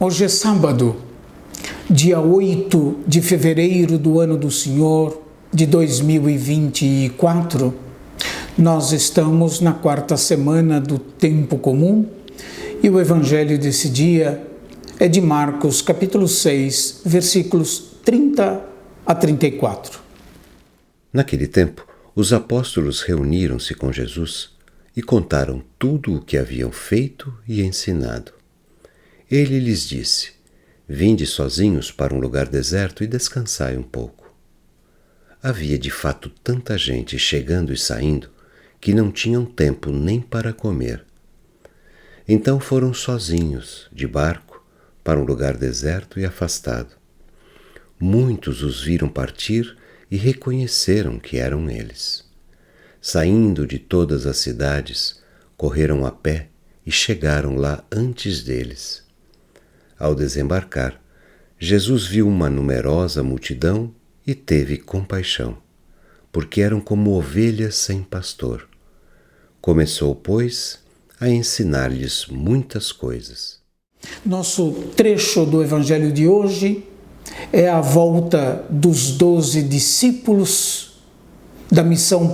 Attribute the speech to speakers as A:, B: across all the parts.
A: Hoje é sábado, dia 8 de fevereiro do ano do Senhor, de 2024. Nós estamos na quarta semana do tempo comum e o evangelho desse dia é de Marcos, capítulo 6, versículos 30 a 34.
B: Naquele tempo, os apóstolos reuniram-se com Jesus e contaram tudo o que haviam feito e ensinado. Ele lhes disse: Vinde sozinhos para um lugar deserto e descansai um pouco. Havia de fato tanta gente chegando e saindo que não tinham tempo nem para comer. Então foram sozinhos, de barco, para um lugar deserto e afastado. Muitos os viram partir e reconheceram que eram eles. Saindo de todas as cidades, correram a pé e chegaram lá antes deles. Ao desembarcar, Jesus viu uma numerosa multidão e teve compaixão, porque eram como ovelhas sem pastor. Começou, pois, a ensinar-lhes muitas coisas.
A: Nosso trecho do evangelho de hoje é a volta dos 12 discípulos da missão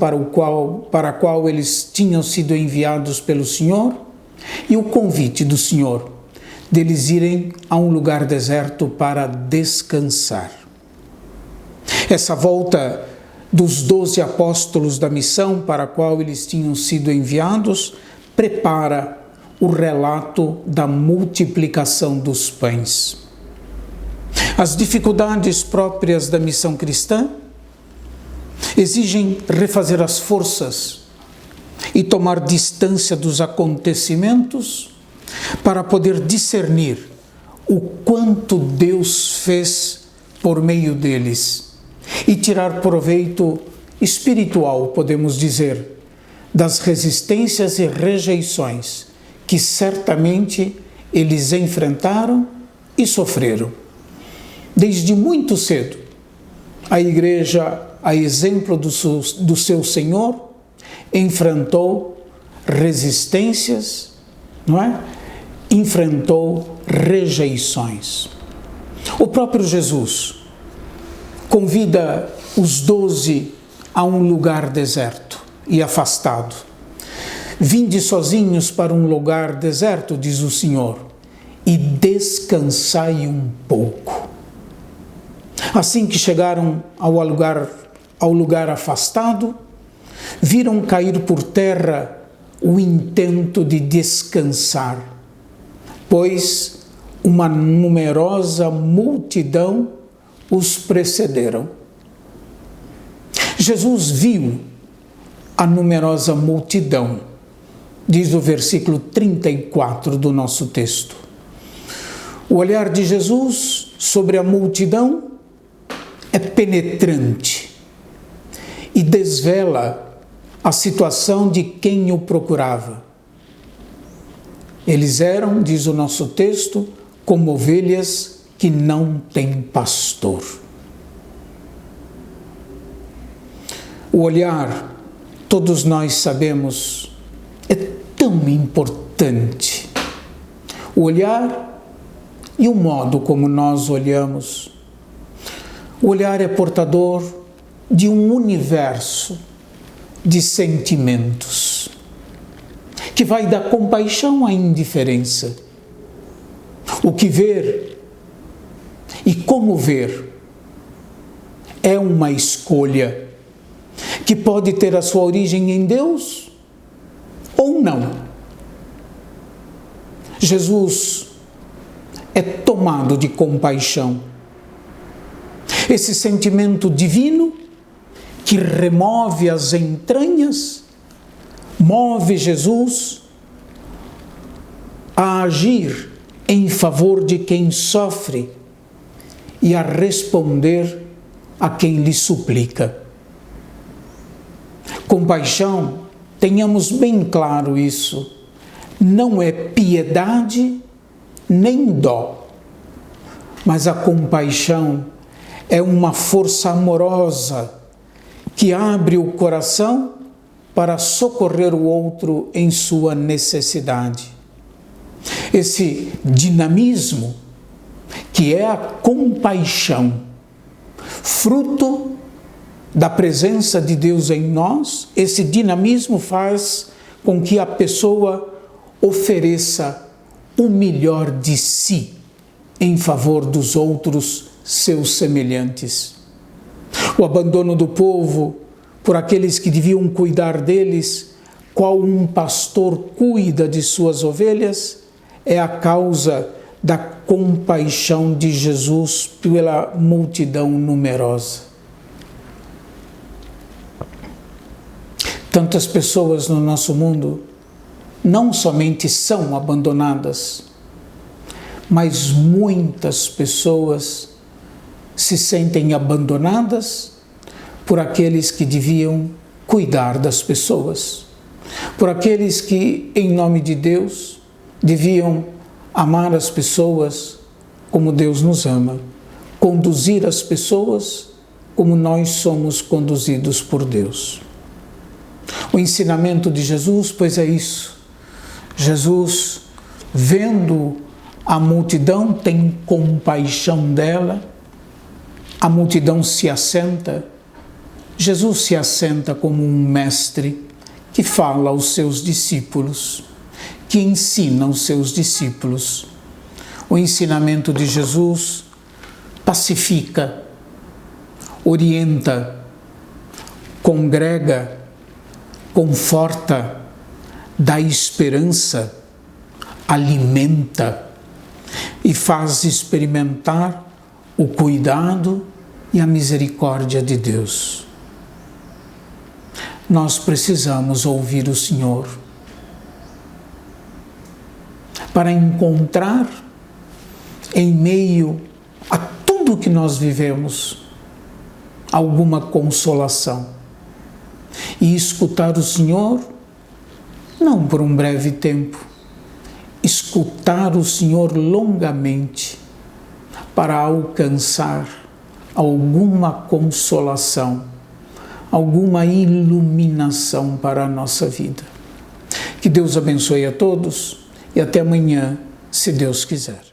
A: para a qual eles tinham sido enviados pelo Senhor e o convite do Senhor deles irem a um lugar deserto para descansar. Essa volta dos 12 apóstolos da missão para a qual eles tinham sido enviados prepara o relato da multiplicação dos pães. As dificuldades próprias da missão cristã exigem refazer as forças e tomar distância dos acontecimentos para poder discernir o quanto Deus fez por meio deles e tirar proveito espiritual, podemos dizer, das resistências e rejeições que certamente eles enfrentaram e sofreram. Desde muito cedo, a igreja, a exemplo do seu Senhor, enfrentou resistências, não é? Enfrentou rejeições. O próprio Jesus convida os 12 a um lugar deserto e afastado. Vinde sozinhos para um lugar deserto, diz o Senhor, e descansai um pouco. Assim que chegaram ao lugar afastado, viram cair por terra o intento de descansar, pois uma numerosa multidão os precederam. Jesus viu a numerosa multidão, diz o versículo 34 do nosso texto. O olhar de Jesus sobre a multidão é penetrante e desvela a situação de quem o procurava. Eles eram, diz o nosso texto, como ovelhas que não têm pastor. O olhar, todos nós sabemos, é tão importante. O olhar e o modo como nós olhamos. O olhar é portador de um universo de sentimentos, que vai da compaixão à indiferença. O que ver e como ver é uma escolha que pode ter a sua origem em Deus ou não. Jesus é tomado de compaixão. Esse sentimento divino que remove as entranhas, move Jesus a agir em favor de quem sofre e a responder a quem lhe suplica. Compaixão, tenhamos bem claro isso, não é piedade nem dó, mas a compaixão é uma força amorosa que abre o coração para socorrer o outro em sua necessidade. Esse dinamismo que é a compaixão, fruto da presença de Deus em nós. Esse dinamismo faz com que a pessoa ofereça o melhor de si em favor dos outros, seus semelhantes. O abandono do povo por aqueles que deviam cuidar deles, qual um pastor cuida de suas ovelhas, é a causa da compaixão de Jesus pela multidão numerosa. Tantas pessoas no nosso mundo não somente são abandonadas, mas muitas pessoas se sentem abandonadas por aqueles que deviam cuidar das pessoas, por aqueles que, em nome de Deus, deviam amar as pessoas como Deus nos ama, conduzir as pessoas como nós somos conduzidos por Deus. O ensinamento de Jesus, pois é isso. Jesus, vendo a multidão, tem compaixão dela, a multidão se assenta. Jesus se assenta como um mestre que fala aos seus discípulos, que ensina os seus discípulos. O ensinamento de Jesus pacifica, orienta, congrega, conforta, dá esperança, alimenta e faz experimentar o cuidado e a misericórdia de Deus. Nós precisamos ouvir o Senhor para encontrar, em meio a tudo que nós vivemos, alguma consolação. E escutar o Senhor, não por um breve tempo, escutar o Senhor longamente, para alcançar alguma consolação, alguma iluminação para a nossa vida. Que Deus abençoe a todos e até amanhã, se Deus quiser.